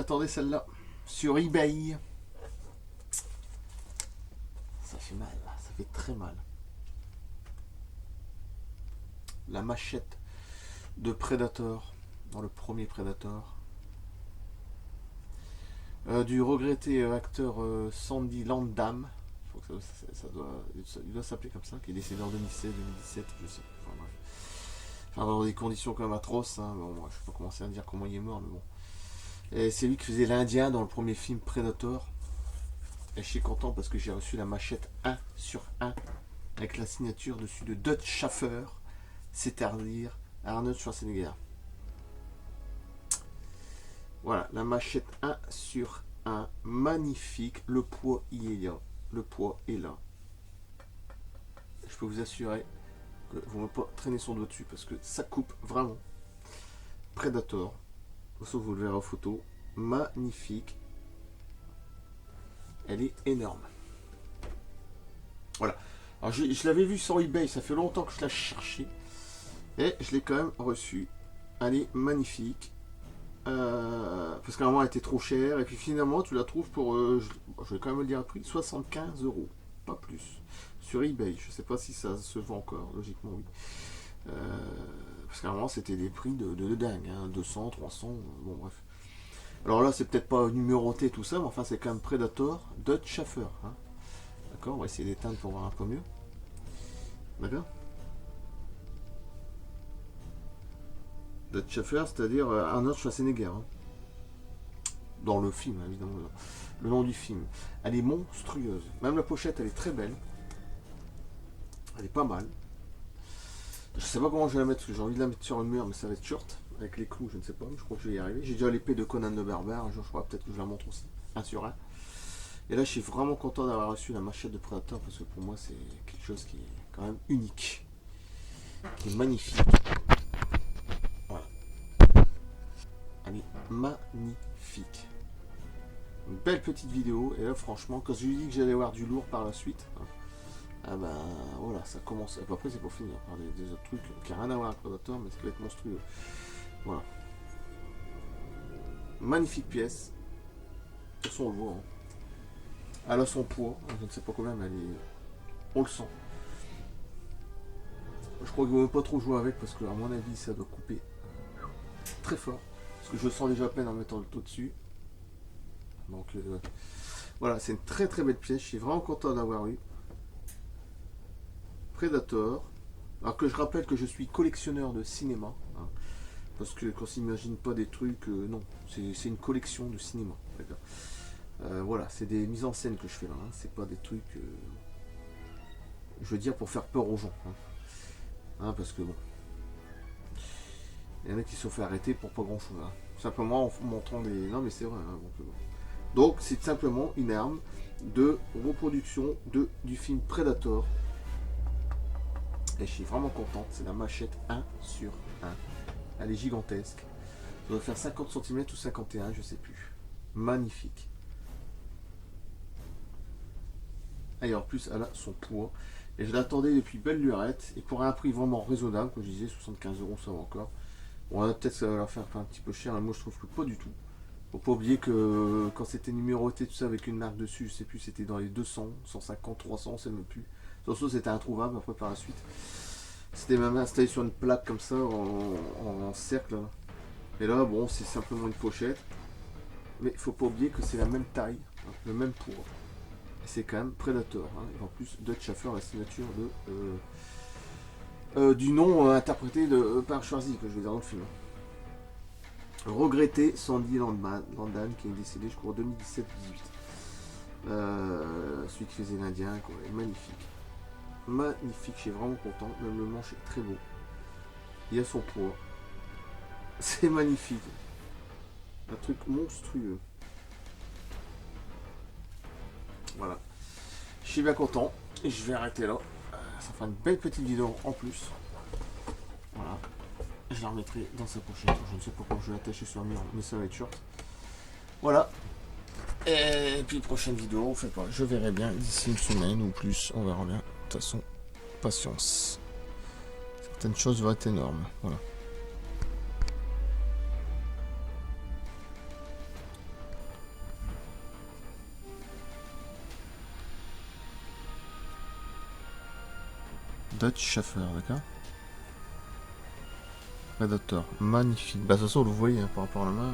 l'attendais celle-là. Sur eBay. Ça fait mal, ça fait très mal. La machette de Predator, dans le premier Predator. Du regretté acteur Sandy Landam. Je crois que il doit s'appeler comme ça, qui est décédé en 2016, 2017, je sais. Enfin bref. Enfin, dans des conditions quand même atroces. Hein. Bon, moi, je ne vais pas commencer à dire comment il est mort, mais bon. Et c'est lui qui faisait l'Indien dans le premier film Predator. Et je suis content parce que j'ai reçu la machette 1 sur 1 avec la signature dessus de Dutch Schaffer, c'est-à-dire Arnold Schwarzenegger. Voilà, la machette 1 sur 1, magnifique. Le poids y est là. Le poids est là. Je peux vous assurer que vous ne pouvez pas traîner son doigt dessus parce que ça coupe vraiment. Predator. Sauf vous le verrez en photo. Magnifique. Elle est énorme. Voilà. Alors je l'avais vu sur eBay, ça fait longtemps que je la cherchais. Et je l'ai quand même reçue. Elle est magnifique. Parce qu'à un moment elle était trop chère. Et puis finalement tu la trouves pour, je vais quand même le dire à prix, 75 €. Pas plus. Sur eBay. Je sais pas si ça se vend encore. Logiquement oui. Parce qu'à un moment c'était des prix de dingue. Hein, 200, 300. Bon bref. Alors là c'est peut-être pas numéroté tout ça. Mais enfin c'est quand même Predator Dutch Schaffer. Hein. D'accord, on va essayer d'éteindre pour voir un peu mieux. D'accord. Dutch Schaffer, c'est-à-dire Arnold Schwarzenegger. Hein. Dans le film, évidemment. Le nom du film. Elle est monstrueuse. Même la pochette, elle est très belle. Elle est pas mal. Je sais pas comment je vais la mettre, parce que j'ai envie de la mettre sur le mur, mais ça va être short. Avec les clous, je ne sais pas, mais je crois que je vais y arriver. J'ai déjà l'épée de Conan le Barbare. Un jour, je crois peut-être que je la montre aussi. 1 sur 1. Et là, je suis vraiment content d'avoir reçu la machette de Predator parce que pour moi, c'est quelque chose qui est quand même unique, qui est magnifique. Voilà. Elle est magnifique. Une belle petite vidéo. Et là, franchement, quand je lui ai dit que j'allais avoir du lourd par la suite, hein, ah ben voilà, ça commence. Et après, c'est pour finir par des autres trucs qui n'ont rien à voir avec Predator, mais ce qui va être monstrueux. Voilà. Magnifique pièce. De toute façon, on le voit. Hein. Elle a son poids, je ne sais pas combien, mais elle est... on le sent. Je crois qu'il ne vaut pas trop jouer avec parce que, à mon avis, ça doit couper très fort. Parce que je le sens déjà à peine en mettant le taux dessus. Donc, voilà, c'est une très très belle pièce. Je suis vraiment content d'avoir eu. Predator. Alors que je rappelle que je suis collectionneur de cinéma. Hein, parce que quand on s'imagine pas des trucs, non, c'est une collection de cinéma. D'accord. Voilà, c'est des mises en scène que je fais là. Hein. C'est pas des trucs, je veux dire, pour faire peur aux gens. Hein. Hein, parce que bon, il y en a qui se sont fait arrêter pour pas grand chose. Hein. Simplement en montrant des. Non, mais c'est vrai. Hein, donc, c'est simplement une arme de reproduction du film Predator. Et je suis vraiment contente. C'est la machette 1 sur 1. Elle est gigantesque. Ça doit faire 50 cm ou 51, je sais plus. Magnifique. Et en plus, elle a son poids. Et je l'attendais depuis belle lurette. Et pour un prix vraiment raisonnable, comme je disais, 75 €, ça va encore. Bon, là, peut-être ça va leur faire un petit peu cher. Mais moi, je trouve que pas du tout. Faut pas oublier que quand c'était numéroté, tout ça, avec une marque dessus, je sais plus, c'était dans les 200, 150, 300, on sait même plus. Surtout, c'était introuvable après par la suite. C'était même installé sur une plaque comme ça, en cercle. Là. Et là, bon, c'est simplement une pochette. Mais il faut pas oublier que c'est la même taille, hein, le même poids. Et c'est quand même Predator. Hein. Et en plus, Dutch Schaffer, la signature du nom interprété par Schwarzy, que je vais dire dans le film. Regretté Sandy Landam, qui est décédé, je crois, en 2017-18. Celui qui faisait l'Indien, quoi. Est magnifique. Magnifique, je suis vraiment content. Même le manche est très beau. Il a son poids. C'est magnifique. Un truc monstrueux. Voilà. Je suis bien content. Et je vais arrêter là. Ça fera une belle petite vidéo en plus. Voilà. Je la remettrai dans sa pochette. Je ne sais pas comment je vais l'attacher sur le mur, mais ça va être short. Voilà. Et puis prochaine vidéo, on fait pas. Je verrai bien d'ici une semaine ou plus. On verra bien. De toute façon, patience. Certaines choses vont être énormes. Voilà. Dutch Schaffer, d'accord. Predator, magnifique. Bah de toute façon, vous voyez, hein, par rapport à la main,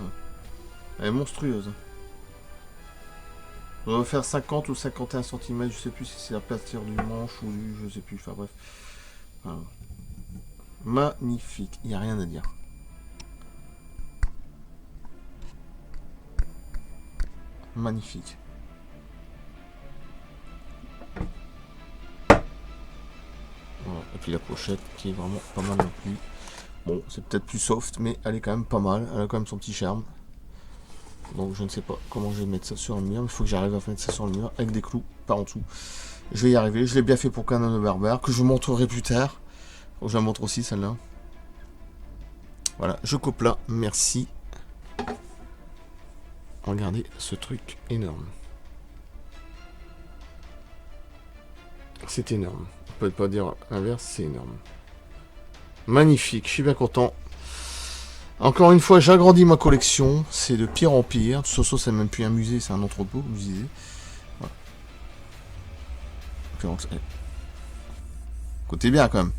elle est monstrueuse. On va faire 50 ou 51 cm, je sais plus si c'est à partir du manche ou du... je sais plus, enfin bref. Voilà. Magnifique, il n'y a rien à dire. Magnifique. Voilà. Et puis la pochette qui est vraiment pas mal non plus. Bon, c'est peut-être plus soft, mais elle est quand même pas mal. Elle a quand même son petit charme. Donc je ne sais pas comment je vais mettre ça sur le mur. Il faut que j'arrive à mettre ça sur le mur avec des clous par en dessous. Je vais y arriver. Je l'ai bien fait pour Conan le Barbare, que je vous montrerai plus tard. Oh, je la montre aussi celle-là. Voilà, je coupe là. Merci. Regardez ce truc énorme. C'est énorme. On peut pas dire l'inverse, c'est énorme. Magnifique, je suis bien content. Encore une fois, j'agrandis ma collection. C'est de pire en pire. De toute façon, c'est même plus un musée, c'est un entrepôt, comme je disais. Voilà. Côté bien quand même.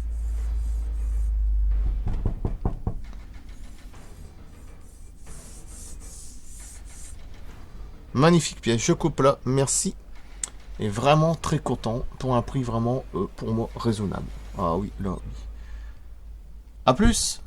Magnifique pièce, je coupe là, merci. Et vraiment très content pour un prix vraiment, pour moi, raisonnable. Ah oui, là, oui. A plus!